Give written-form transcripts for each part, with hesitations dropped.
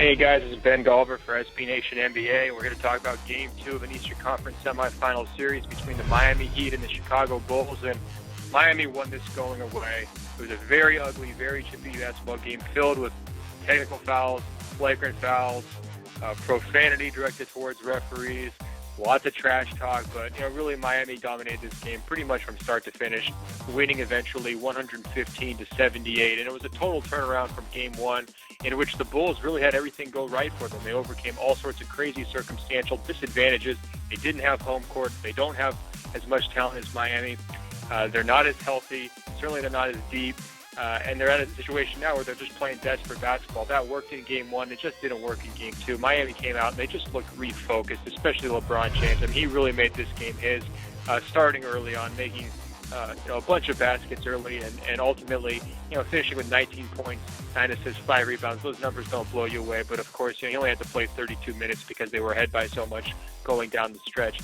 Hey guys, this is Ben Golliver for SB Nation NBA. We're going to talk about Game 2 of an Eastern Conference semifinal series between the Miami Heat and the Chicago Bulls, and Miami won this going away. It was a very ugly, very chippy basketball game filled with technical fouls, flagrant fouls, profanity directed towards referees, lots of trash talk, but really Miami dominated this game pretty much from start to finish, winning eventually 115-78, and it was a total turnaround from Game 1 in which the Bulls really had everything go right for them. They overcame all sorts of crazy circumstantial disadvantages. They didn't have home court. They don't have as much talent as Miami. They're not as healthy. Certainly they're not as deep. And they're at a situation now where they're just playing desperate basketball. That worked in Game 1. It just didn't work in Game 2. Miami came out and they just looked refocused, especially LeBron James. I mean, he really made this game his, starting early on, making a bunch of baskets early and ultimately, finishing with 19 points, 9 assists, 5 rebounds. Those numbers don't blow you away, but of course, he only had to play 32 minutes because they were ahead by so much going down the stretch.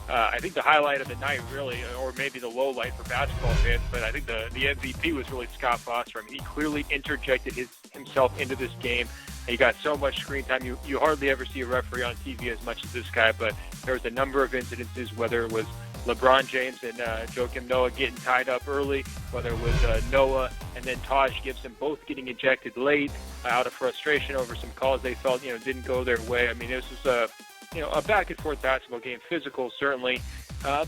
I think the highlight of the night really, or maybe the low light for basketball fans, but I think the MVP was really Scott Foster. I mean, he clearly interjected himself into this game. He got so much screen time. You hardly ever see a referee on TV as much as this guy, but there was a number of incidences, whether it was LeBron James and Joakim Noah getting tied up early, whether it was Noah and then Taj Gibson both getting ejected late out of frustration over some calls they felt didn't go their way. I mean, this was a back-and-forth basketball game, physical certainly,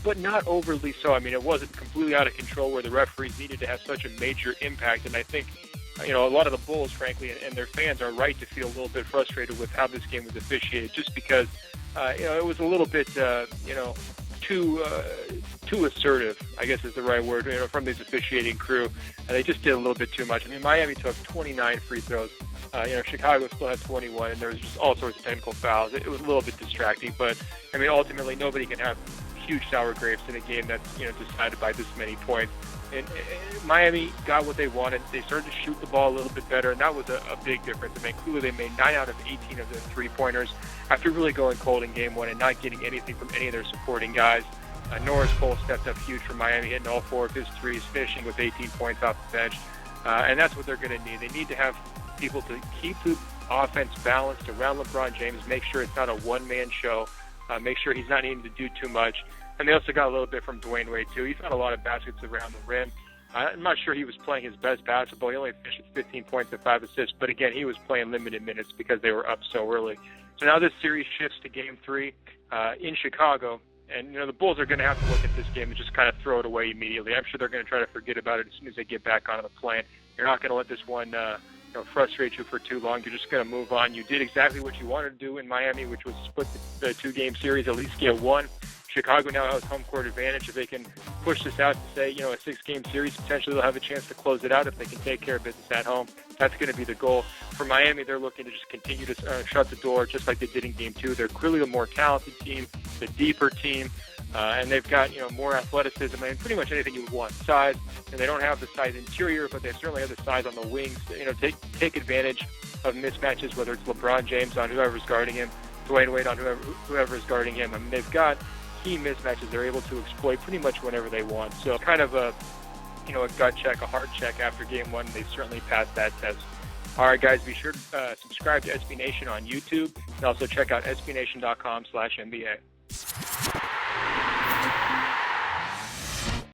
but not overly so. I mean, it wasn't completely out of control where the referees needed to have such a major impact, and I think a lot of the Bulls, frankly, and their fans are right to feel a little bit frustrated with how this game was officiated, just because it was a little bit too assertive, I guess is the right word, from this officiating crew. They just did a little bit too much. I mean, Miami took 29 free throws. Chicago still had 21, and there was just all sorts of technical fouls. It was a little bit distracting, but I mean, ultimately, nobody can have huge sour grapes in a game that's decided by this many points. And Miami got what they wanted. They started to shoot the ball a little bit better, and that was a big difference. I mean, clearly they made 9 out of 18 of the three-pointers after really going cold in Game 1 and not getting anything from any of their supporting guys. Norris Cole stepped up huge for Miami, hitting all 4 of his threes, finishing with 18 points off the bench. And that's what they're going to need. They need to have people to keep the offense balanced around LeBron James, make sure it's not a one-man show, make sure he's not needing to do too much. And they also got a little bit from Dwayne Wade, too. He found a lot of baskets around the rim. I'm not sure he was playing his best basketball. He only finished with 15 points and 5 assists. But, again, he was playing limited minutes because they were up so early. So now this series shifts to Game 3 in Chicago. And, the Bulls are going to have to look at this game and just kind of throw it away immediately. I'm sure they're going to try to forget about it as soon as they get back onto the plane. You're not going to let this one frustrate you for too long. You're just going to move on. You did exactly what you wanted to do in Miami, which was split the 2-game series, at least get one. Chicago now has home court advantage. If they can push this out to, say, a 6-game series, potentially they'll have a chance to close it out if they can take care of business at home. That's going to be the goal. For Miami, they're looking to just continue to shut the door just like they did in Game 2. They're clearly the more talented team, the deeper team, and they've got, more athleticism. I mean, pretty much anything you would want. Size, and they don't have the size interior, but they certainly have the size on the wings. Take advantage of mismatches, whether it's LeBron James on whoever's guarding him, Dwayne Wade on whoever is guarding him. I mean, they've got key mismatches they're able to exploit pretty much whenever they want. So kind of a gut check, a heart check after Game 1. They certainly passed that test. All right, guys, be sure to subscribe to SB Nation on YouTube and also check out sbnation.com/NBA.